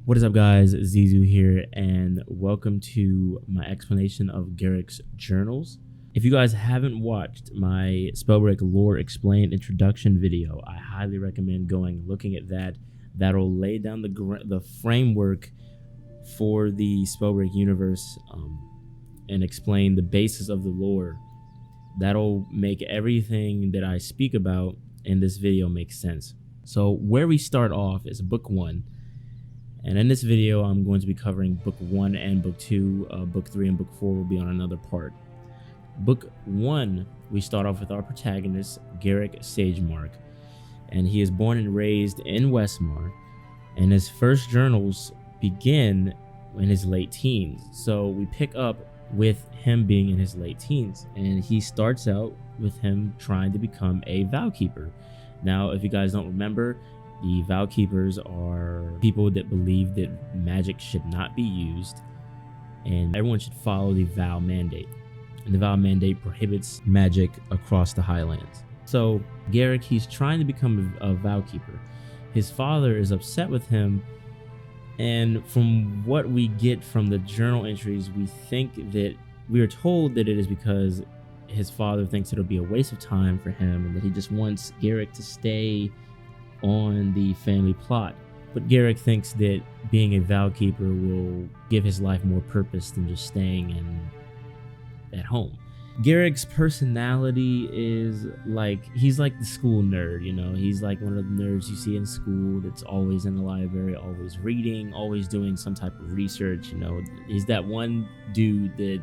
What is up, guys? Zezuu here, and welcome to my explanation of Garrick's Journals. If you guys haven't watched my Spellbreak Lore Explained introduction video, I highly recommend going and looking at that. That'll lay down the framework for the Spellbreak universe and explain the basis of the lore. That'll make everything that I speak about in this video make sense. So where we start off is book 1. And in this video, I'm going to be covering book 1 and book 2. Book 3 and book 4 will be on another part. Book 1, we start off with our protagonist, Garrick Sagemark. And he is born and raised in Westmar. And his first journals begin in his late teens. So we pick up with him being in his late teens. And he starts out with him trying to become a vow keeper. Now, if you guys don't remember, the vow keepers are people that believe that magic should not be used and everyone should follow the vow mandate. And the vow mandate prohibits magic across the Highlands. So Garrick, he's trying to become a vow keeper. His father is upset with him, and from what we get from the journal entries, we are told that it is because his father thinks it'll be a waste of time for him and that he just wants Garrick to stay on the family plot. But Garrick thinks that being a vow keeper will give his life more purpose than just staying at home. Garrick's personality is he's like the school nerd, you know. He's like one of the nerds you see in school that's always in the library, always reading, always doing some type of research, you know. He's that one dude that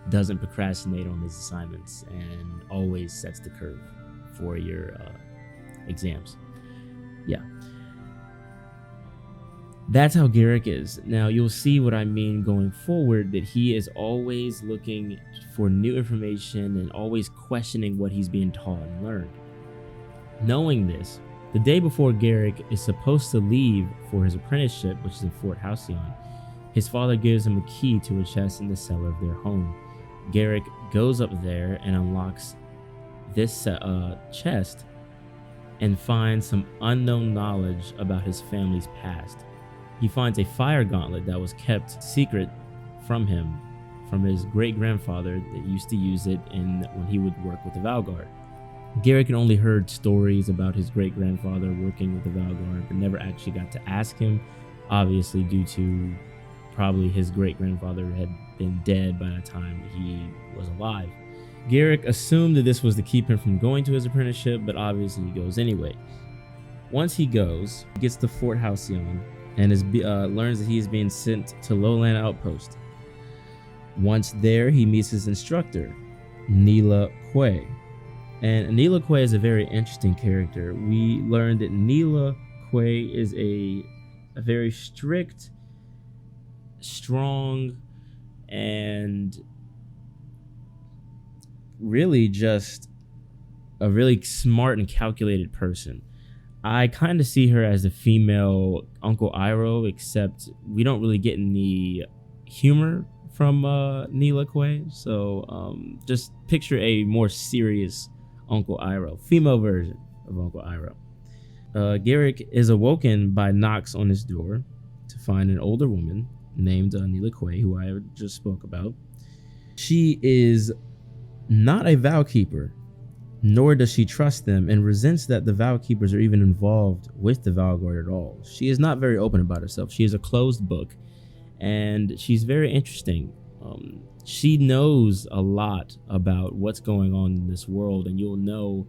doesn't procrastinate on his assignments and always sets the curve for your exams. Yeah, that's how Garrick is. Now you'll see what I mean going forward, that he is always looking for new information and always questioning what he's being taught and learned. Knowing this, the day before Garrick is supposed to leave for his apprenticeship, which is in Fort Halcyon, his father gives him a key to a chest in the cellar of their home. Garrick goes up there and unlocks this chest and finds some unknown knowledge about his family's past. He finds a fire gauntlet that was kept secret from him, from his great-grandfather that used to use it when he would work with the Valguard. Garrick had only heard stories about his great-grandfather working with the Valguard, but never actually got to ask him, obviously due to probably his great-grandfather had been dead by the time he was alive. Garrick assumed that this was to keep him from going to his apprenticeship, but obviously he goes anyway. Once he goes, he gets to Fort Halcyon and learns that he is being sent to Lowland Outpost. Once there, he meets his instructor, Nila Qay. And Nila Qay is a very interesting character. We learned that Nila Qay is a very strict, strong, and really just a really smart and calculated person. I kind of see her as a female Uncle Iroh, except we don't really get any humor from Nila Qay. So just picture a more serious Uncle Iroh, female version of Uncle Iroh. Garrick is awoken by knocks on his door to find an older woman named Nila Qay, who I just spoke about. She is not a vow keeper, nor does she trust them, and resents that the vow keepers are even involved with the Valguard at all. She is not very open about herself. She is a closed book, and she's very interesting. She knows a lot about what's going on in this world, and you'll know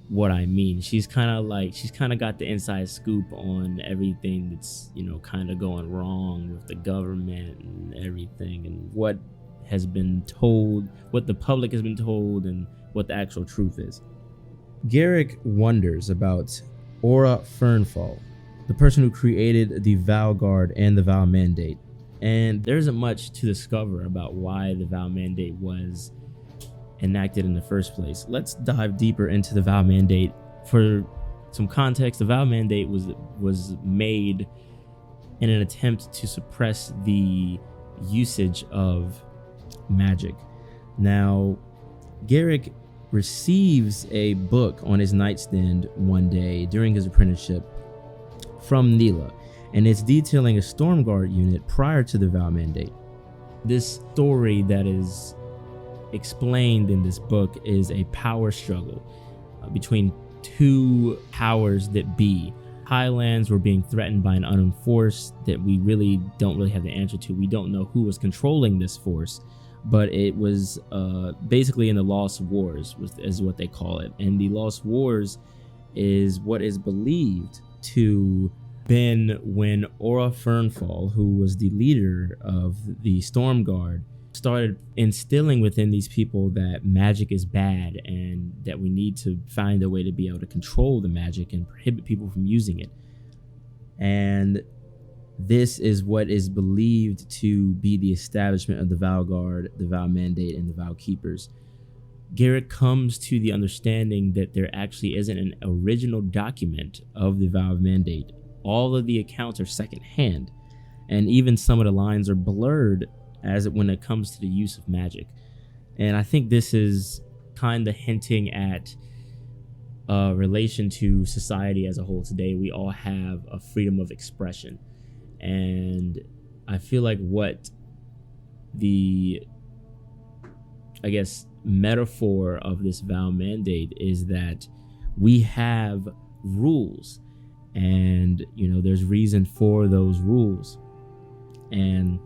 what I mean. She's kind of got the inside scoop on everything that's, you know, kind of going wrong with the government and everything, and what has been told, what the public has been told, and what the actual truth is. Garrick wonders about Aura Fernfall, the person who created the Valguard and the Vow Mandate, and there isn't much to discover about why the Vow Mandate was enacted in the first place. Let's dive deeper into the Vow Mandate. For some context, the Vow Mandate was made in an attempt to suppress the usage of magic. Now, Garrick receives a book on his nightstand one day during his apprenticeship from Nila, and it's detailing a Stormguard unit prior to the Vow Mandate. This story that is explained in this book is a power struggle between two powers that be. Highlands were being threatened by an unknown force that we really don't have the answer to. We don't know who was controlling this force, but it was basically in the Lost Wars, is what they call it. And the Lost Wars is what is believed to been when Aura Fernfall, who was the leader of the Stormguard, started instilling within these people that magic is bad and that we need to find a way to be able to control the magic and prohibit people from using it. And this is what is believed to be the establishment of the Vow Guard, the Vow Mandate, and the Vow Keepers. Garrick comes to the understanding that there actually isn't an original document of the Vow Mandate. All of the accounts are secondhand, and even some of the lines are blurred when it comes to the use of magic. And I think this is kind of hinting at relation to society as a whole today. We all have a freedom of expression, and I feel like what the, I guess, metaphor of this Vow Mandate is that we have rules, and there's reason for those rules, and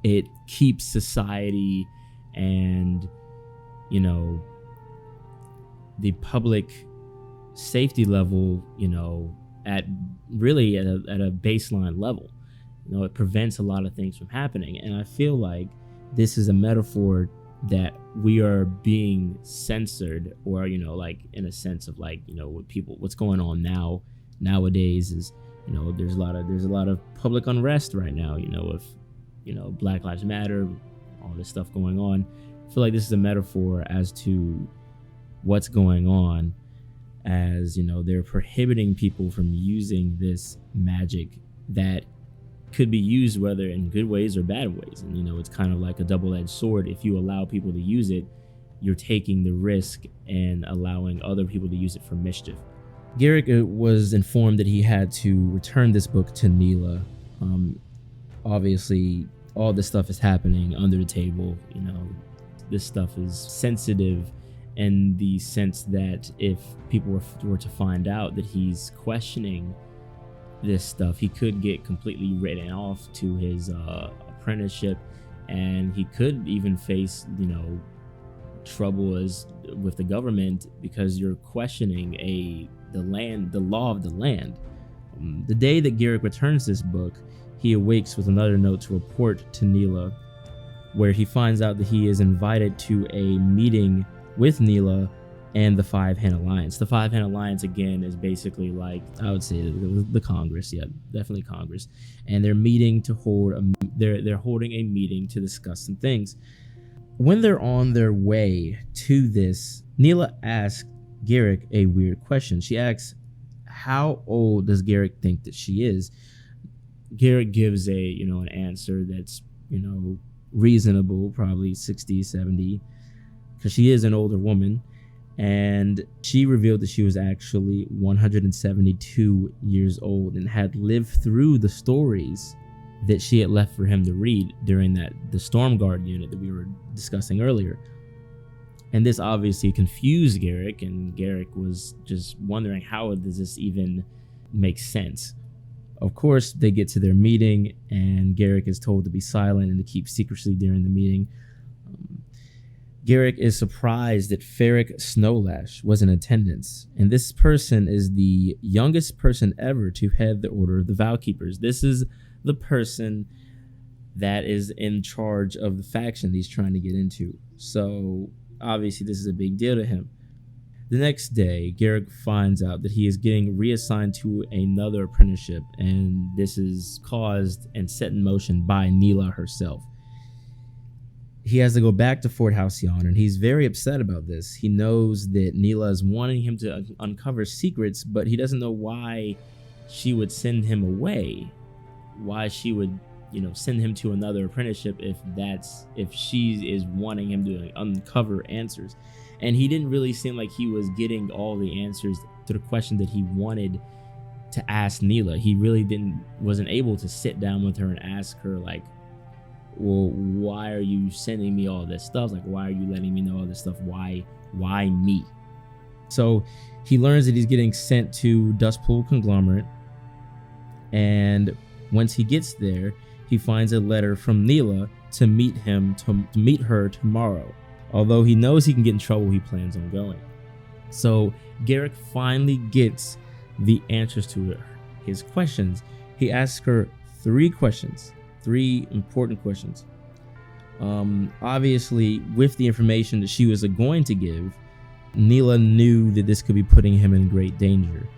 it keeps society and the public safety level at a baseline level. It prevents a lot of things from happening, and I feel like this is a metaphor that we are being censored, or like in a sense of like what's going on nowadays is there's a lot of public unrest right now, if Black Lives Matter, all this stuff going on. I feel like this is a metaphor as to what's going on, as they're prohibiting people from using this magic that could be used whether in good ways or bad ways. And it's kind of like a double-edged sword. If you allow people to use it, you're taking the risk and allowing other people to use it for mischief. Garrick was informed that he had to return this book to Nila. Obviously, all this stuff is happening under the table. This stuff is sensitive in the sense that if people were to find out that he's questioning this stuff, he could get completely written off to his apprenticeship, and he could even face trouble with the government because you're questioning the law of the land. The day that Garrick returns this book, he awakes with another note to report to Nila, where he finds out that he is invited to a meeting with Nila and the Five Hand Alliance. The Five Hand Alliance, again, is basically like, I would say, the Congress. Yeah, definitely Congress. And they're meeting to they're holding a meeting to discuss some things. When they're on their way to this, Nila asks Garrick a weird question. She asks, how old does Garrick think that she is? Garrick gives an answer that's, reasonable, probably 60, 70, because she is an older woman. And she revealed that she was actually 172 years old and had lived through the stories that she had left for him to read during the Stormguard unit that we were discussing earlier. And this obviously confused Garrick, and Garrick was just wondering, how does this even make sense? Of course, they get to their meeting, and Garrick is told to be silent and to keep secrecy during the meeting. Garrick is surprised that Ferric Snowlash was in attendance, and this person is the youngest person ever to head the Order of the Vow Keepers. This is the person that is in charge of the faction he's trying to get into. So obviously this is a big deal to him. The next day, Garrick finds out that he is getting reassigned to another apprenticeship, and this is caused and set in motion by Nila herself. He has to go back to Fort Halcyon, and he's very upset about this. He knows that Nila is wanting him to uncover secrets, but he doesn't know why she would send him away, why she would send him to another apprenticeship if she is wanting him to uncover answers. And he didn't really seem like he was getting all the answers to the question that he wanted to ask Nila. He really wasn't able to sit down with her and ask her, like, well, why are you sending me all this stuff? Like, why are you letting me know all this stuff? Why me? So he learns that he's getting sent to Dustpool Conglomerate, and once he gets there, he finds a letter from Nila to meet her tomorrow. Although he knows he can get in trouble, he plans on going. So Garrick finally gets the answers to his questions. He asks her 3 questions, 3 important questions. Obviously, with the information that she was going to give, Nila knew that this could be putting him in great danger.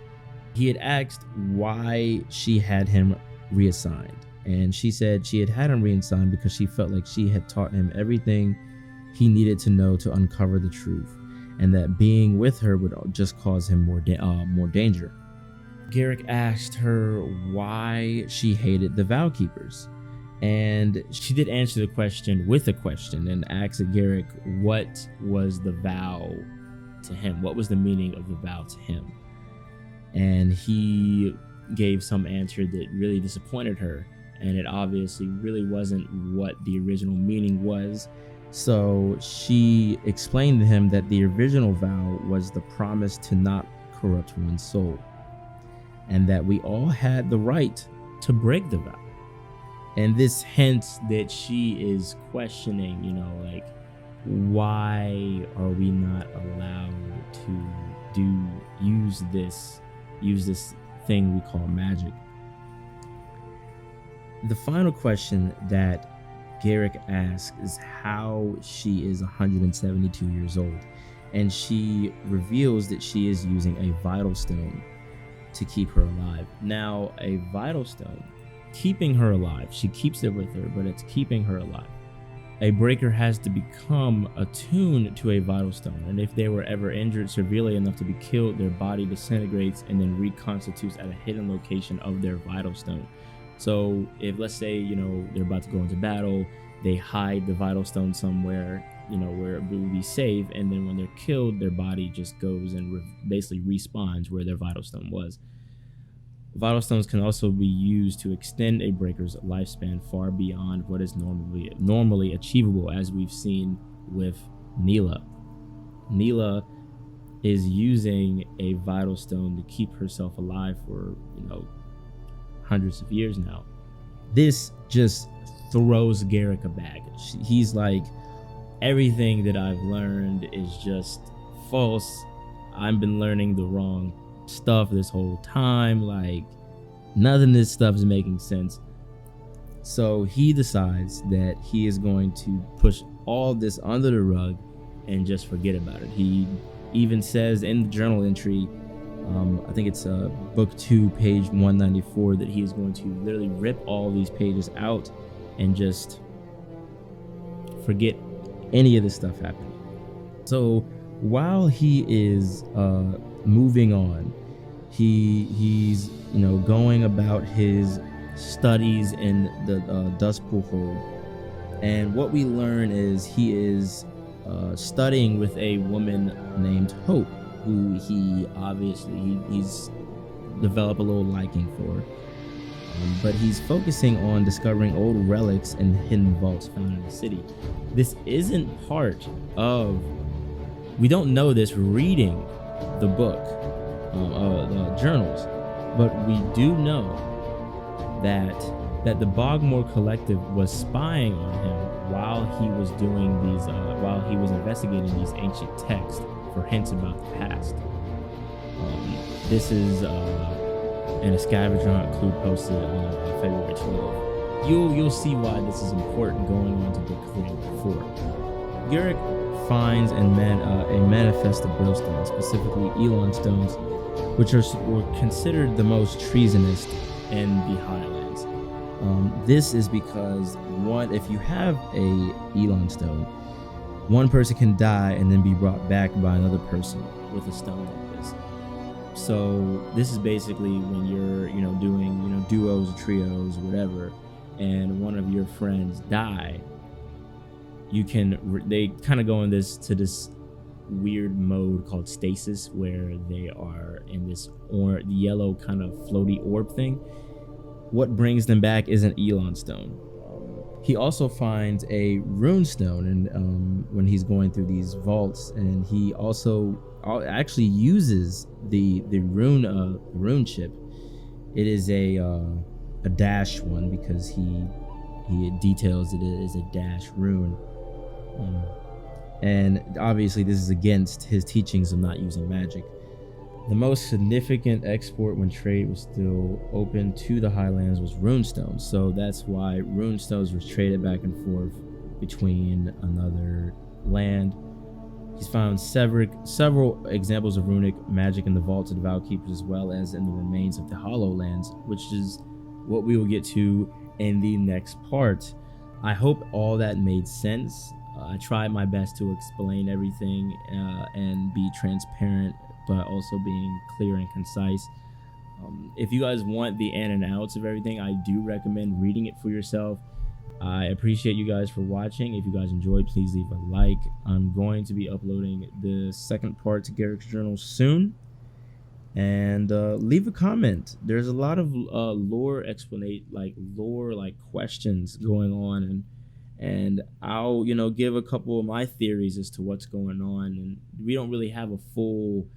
He had asked why she had him reassigned, and she said she had him reassigned because she felt like she had taught him everything he needed to know to uncover the truth, and that being with her would just cause him more danger. Garrick asked her why she hated the vow keepers, and she did answer the question with a question and asked Garrick what was the vow to him, what was the meaning of the vow to him. And he gave some answer that really disappointed her, and it obviously really wasn't what the original meaning was. So she explained to him that the original vow was the promise to not corrupt one's soul, and that we all had the right to break the vow. And this hints that she is questioning, like, why are we not allowed to use this thing we call magic? The final question that Garrick asks is how she is 172 years old, and she reveals that she is using a vital stone to keep her alive. Now, a vital stone keeping her alive, she keeps it with her, but it's keeping her alive. A breaker has to become attuned to a vital stone, and if they were ever injured severely enough to be killed, their body disintegrates and then reconstitutes at a hidden location of their vital stone. So if, let's say, they're about to go into battle, they hide the vital stone somewhere, where it will be safe, and then when they're killed, their body just goes and basically respawns where their vital stone was. Vital stones can also be used to extend a breaker's lifespan far beyond what is normally achievable, as we've seen with Nila. Nila is using a vital stone to keep herself alive for, hundreds of years now. This just throws Garrick a bag. He's like, everything that I've learned is just false. I've been learning the wrong stuff this whole time. Like, none of this stuff is making sense. So he decides that he is going to push all this under the rug and just forget about it. He even says in the journal entry, I think it's book 2, page 194, that he is going to literally rip all these pages out and just forget any of this stuff happening. So while he is moving on, he's going about his studies in the Dustpool Hole, and what we learn is he is studying with a woman named Hope, who he's developed a little liking for, but he's focusing on discovering old relics and hidden vaults found in the city. This isn't part of, we don't know this reading the book, the journals, but we do know that the Bogmore Collective was spying on him while he was doing these, while he was investigating these ancient texts for hints about the past. This is in a scavenger hunt clue posted on February 12th. You'll see why this is important going on to book 3 and 4. Garrick finds a manifest of Brimstone, specifically Elon stones, which were considered the most treasonous in the Highlands. This is because, one, if you have a Elon stone, one person can die and then be brought back by another person with a stone like this. So this is basically when you're doing duos or trios or whatever, and one of your friends die, they kind of go in this weird mode called stasis, where they are in this yellow kind of floaty orb thing. What brings them back is an Elon stone. He also finds a rune stone, and when he's going through these vaults, and he also actually uses the rune chip. It is a dash one, because he details it as a dash rune, and obviously this is against his teachings of not using magic. The most significant export when trade was still open to the Highlands was runestones, so that's why runestones was traded back and forth between another land. He's found several examples of runic magic in the vaults of the Vow Keepers, as well as in the remains of the Hollow Lands, which is what we will get to in the next part. I hope all that made sense. I tried my best to explain everything and be transparent, but also being clear and concise. If you guys want the in and outs of everything, I do recommend reading it for yourself. I appreciate you guys for watching. If you guys enjoyed, please leave a like. I'm going to be uploading the second part to Garrick's Journals soon. And leave a comment. There's a lot of lore questions going on, and I'll give a couple of my theories as to what's going on. And we don't really have a full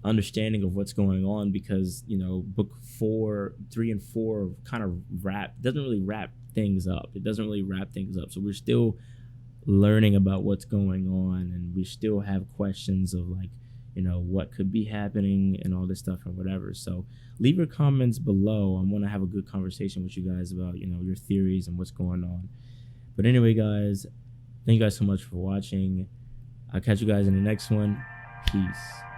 understanding of what's going on, because book 3 and 4 kind of doesn't really wrap things up. So we're still learning about what's going on, and we still have questions of what could be happening and all this stuff and whatever. So leave your comments below. I want to have a good conversation with you guys about your theories and what's going on. But anyway, guys, thank you guys so much for watching. I'll catch you guys in the next one. Peace.